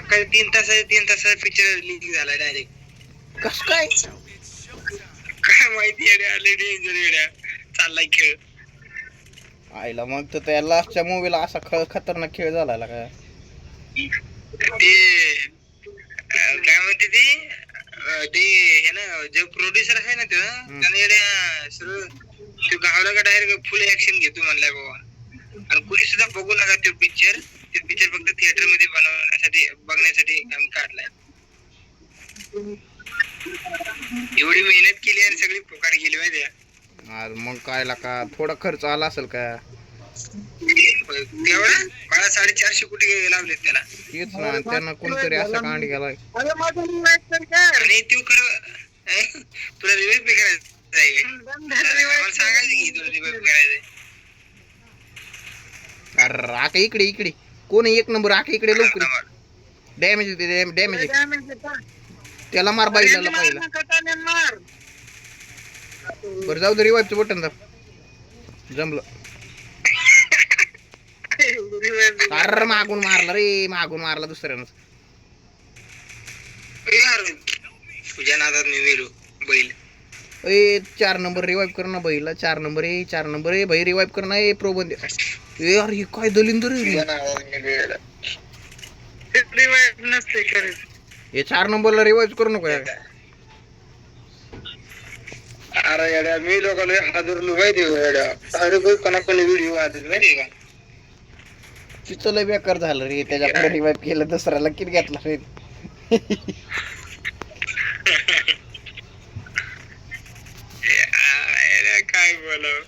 सकाळी 3 तासाचा picture leak झाला डायरेक्ट. कस काय काय माहिती आले डेंजर येड्या चाललाय खेळ. आईला मग तर त्या लास्टच्या मूवीला असा खतरनाक खेळ झाला का? ते काय म्हणते ते हे ना जो प्रोड्युसर आहे ना त्याने येड्या सर्व गावला का डायरेक्ट फुल ऍक्शन घेतो म्हणलाय बाबा. आणि कुणी सुद्धा बघू नका तो पिक्चर फक्त थिएटर मध्ये बघण्यासाठी आम्ही काढलाय. एवढी मेहनत केली आणि सगळी फुकार गेली माहिती आहे. मग काय का थोडा खर्च आला असेल का? तेवढा मला 450 कोटी लावलेत त्याला. तेच ना त्यांना कोणतरी असा कांड गेलाय. आणि तू खरं तुला रिव्हाइव पे करायचं सांगायचं की तुला रिव्हाइव करायचंय. अरे आका इकडे कोण एक नंबर आका इकडे लवकर. डॅमेज त्याला मार बाईला पहिला. बरं जाऊ दे रिवाइवचं बटन दाब. जमलं. अरे मागून मारला दुसऱ्यानं. तुझ्या नादात मी मेलो बैल. 4 नंबर रिवाइव कर ना बैला. 4 नंबर आहे भाई रिवाइव कर ना. प्रो बंदे यार हे काय दलिंदर हे 4 नंबरला रिवाइव करू नको यार. अरे येड्या मी लोकांना हादरलो माहिती येड्या. अरे कोणाकडे व्हिडिओ आले माहिती का? तिचं लय बेकार झालं रे. त्याच्या रिवाइव केलं दुसऱ्याला किट घेतला रे. काय बोलाव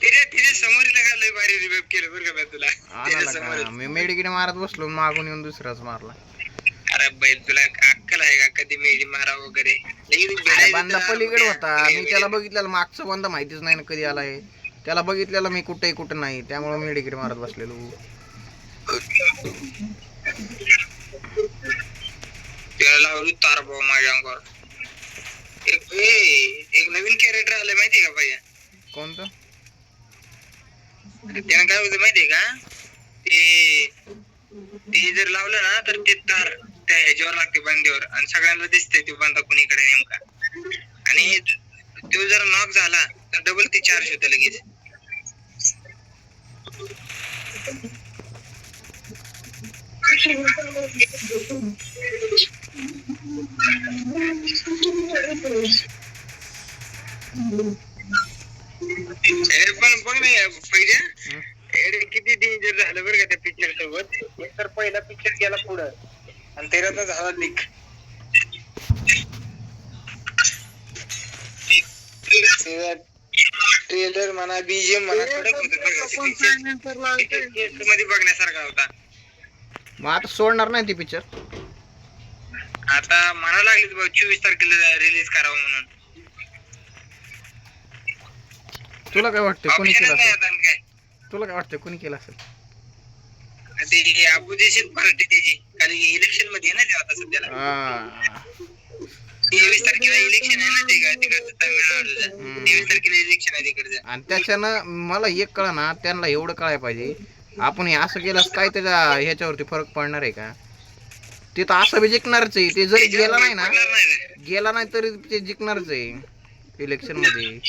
तिच्या समोर लय भारी रिवाइव केलं बरं का तुला. मी मेडिकेट मारत बसलो मागून येऊन दुसराच मारला. अरे बैल तुला अक्कल आहे का कधी मेडी मारा वगैरे. बांधा पलीकडे होता. मी त्याला बघितलेलं मागचं बांधा माहितीच नाही ना कधी आलाय. त्याला बघितलेलं मी कुठं नाही त्यामुळे मेडिकेट मारत बसलेलो. त्याला लावली तार भाऊ माझ्या अंगावर. एक नवीन कॅरेक्टर आलंय माहितीये का भैया? कोणतं? त्यानं काय होतं माहितीये का? ते जर लावलं ना तर ते तार त्या ह्याच्यावर लागते बांध्यावर आणि सगळ्यांना दिसतंय तो बांधा कुणीकडे नेमका. आणि तो जर नॉक झाला तर डबल ते चार्ज होतं लगेच. पण बघ ना पहिले किती डेंजर झालं बरं का त्या पिक्चर सोबत. एक तर पहिला पिक्चर गेला पुढं आणि त्याला झाला लीक. ट्रेलर म्हणा बीजीएम म्हणा कडक होतं मध्ये बघण्यासारखा होता. मग आता सोडणार नाही ती पिक्चर. आता म्हणा लागली 24 तारखेला रिलीज करावं म्हणून. तुला काय वाटतं कोणी केलं असेल? तुला काय वाटतं कोणी केलं असेल? ते अपोजिशन पार्टी त्याची खाली इलेक्शन मध्ये आहे ना ते आता सध्याला. 23 तारखेला इलेक्शन आहे ना तिकडचं तामिळनाडूचं. 23 तारखेला इलेक्शन आहे तिकडचं. आणि त्याच्यानं मला एक कळा ना त्यांना एवढं कळायला पाहिजे आपण हे असं केलं काय त्याच्या ह्याच्यावरती फरक पडणार आहे का? ते तर असं बी जिंकणारच आहे. ते जरी गेला नाही तरी ते जिंकणारच आहे इलेक्शन मध्ये.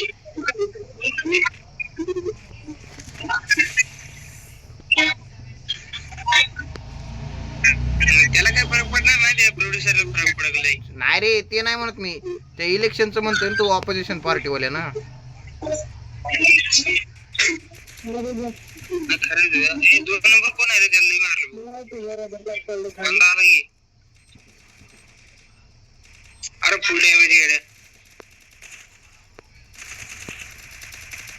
त्याला काय फरक पडणार नाही. त्या प्रोड्युसरला फरक पडलाय. नाही रे ते नाही म्हणत मी. त्या इलेक्शनचं म्हणतोय तू ऑपोजिशन पार्टी वाले ना. खरंच 2 नंबर कोण आहे रे त्याला मारलं बंदा आला की. अरे फुल डॅमेज गेले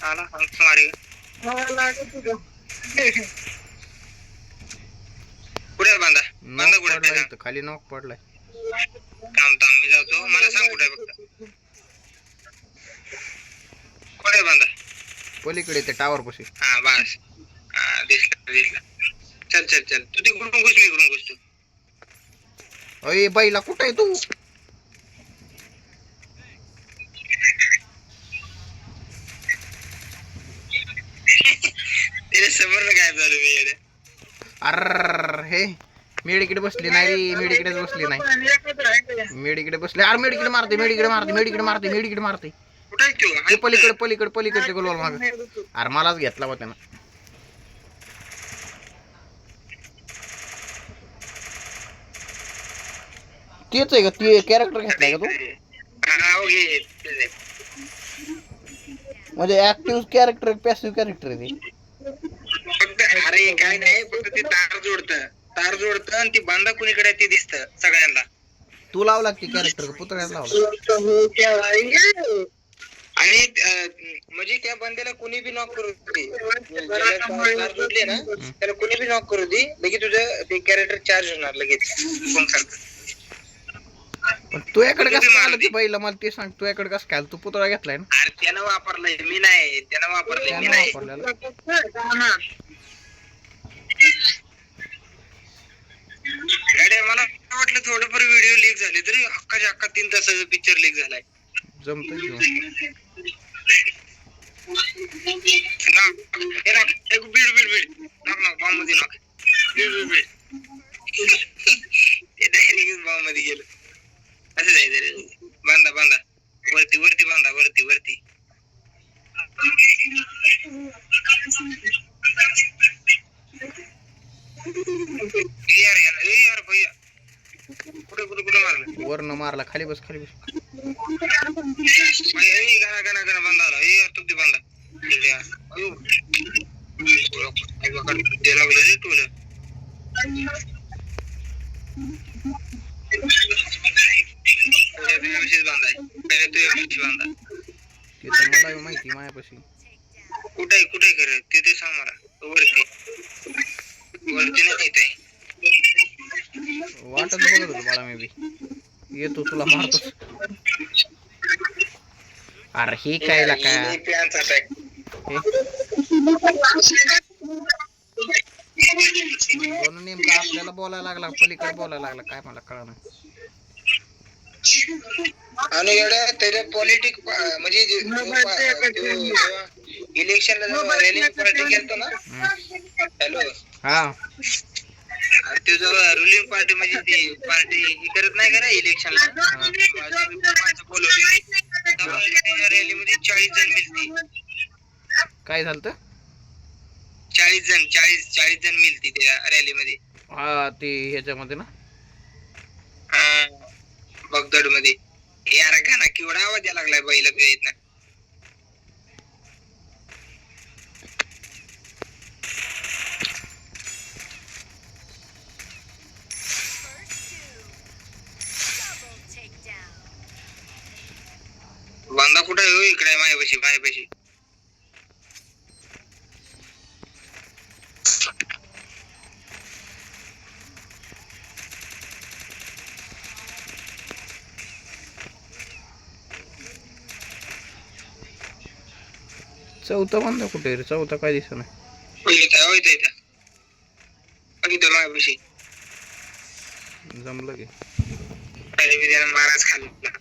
आला मारे. कुठे बांधा कुठे खाली नॉक पडलाय. थांब मी जातो. मला सांग कुठे फक्त कुठे बांधा. पलीकडे ते टावर पाशी. हा बस दिसला. चल तू तिकडून घुस मी इकडून घुसतो. अय बाईला कुठे आहे तू? त्याच्या समोर काय झालं मी. अर हे मेडिकेट बसली नाही रे, मेडिकेटच बसली नाही. मेडिकेट बसले. अरे मेडिकेट मारते, मेडिकेट मारते, मेडिकेट मारते, मेडिकेट मारते. कुठं आहे तो? ते पलीकडे पलीकडे पलीकडचे गोलवाल माग. अरे मलाच घेतला होता ना. तेच आहे का? ते कॅरेक्टर घेतलाय का तू? हा, हो, घे. म्हणजे ऍक्टिव्ह कॅरेक्टर पॅसिव्ह कॅरेक्टर आहे ते. फक्त अरे काय नाही, फक्त ते तार जोडतं आणि ती बांधा कुणीकडे ते दिसतं सगळ्यांना. तू लावला की कॅरेक्टर का पुतळ्यात लावला? आणि म्हणजे त्या बंद्याला कुणी बी नॉक करू दे, तार जोडले ना त्याला कुणी बी नॉक करू दे, लगेच तुझं ते कॅरेक्टर चार्ज होणार लगेच सारखं. पण तू याकडे कसं काय आलं ते पहिलं मला ते सांग. तू याकडे कसं काय आलं? तू पुतळा घेतलाय ना? अरे त्यानं वापरलंय, मी नाही. त्यानं वापरलंय, मी नाही. अरे मला वाटलं थोडंफार व्हिडिओ लीक झाले, तरी अख्खाच्या अख्खा 3 तासाचा पिक्चर लीक झालाय. जमतंय घेऊन. बीड नॉक बॉम्ब मध्ये नॉक. बीड ते डायरेक्ट बॉम्ब मध्ये गेलं. असं जायचं रे. बांधा वरती बांधा, वरती. यार भैया कुठे मारलं? वरनं मारला. खाली बस. गाणा बांधा आला. यार तुझी बांधा. लागलं रे तुला. बांधा. ते तर मला माहिती मायापाशी. कुठे कर ते सांग मला. वरती नाही ते. वाटच बघत होतो बाळा मी बी. येतो तुला मारतो. अरे हे काय म्हणून नेमका आपल्याला बोलायला लागला, पलीकडे बोलायला लागला काय मला कळलं नाही. आणि एवढ्या त्याच्या पॉलिटिक म्हणजे इलेक्शनला रॅली पार्टी गेलतो ना. हॅलो. हा. ते जेव्हा रुलिंग पार्टी म्हणजे ती पार्टी ही करत नाही का रे इलेक्शनला, बोलवली रॅलीमध्ये 40 जण मिळते. काय झालं? 40 जण मिळते त्या रॅलीमध्ये. हा ते ह्याच्यामध्ये ना बगदड मध्ये. यार गाणा केवढा आवाज यायला लागलाय बाईला येत ना. बांधा कुठं आहे हो? इकडे मायापाशी. चौथा बांधा कुठे रे? चौथा काय दिसत नाही. मायापाशी जमलं की महाराज खाल्ला.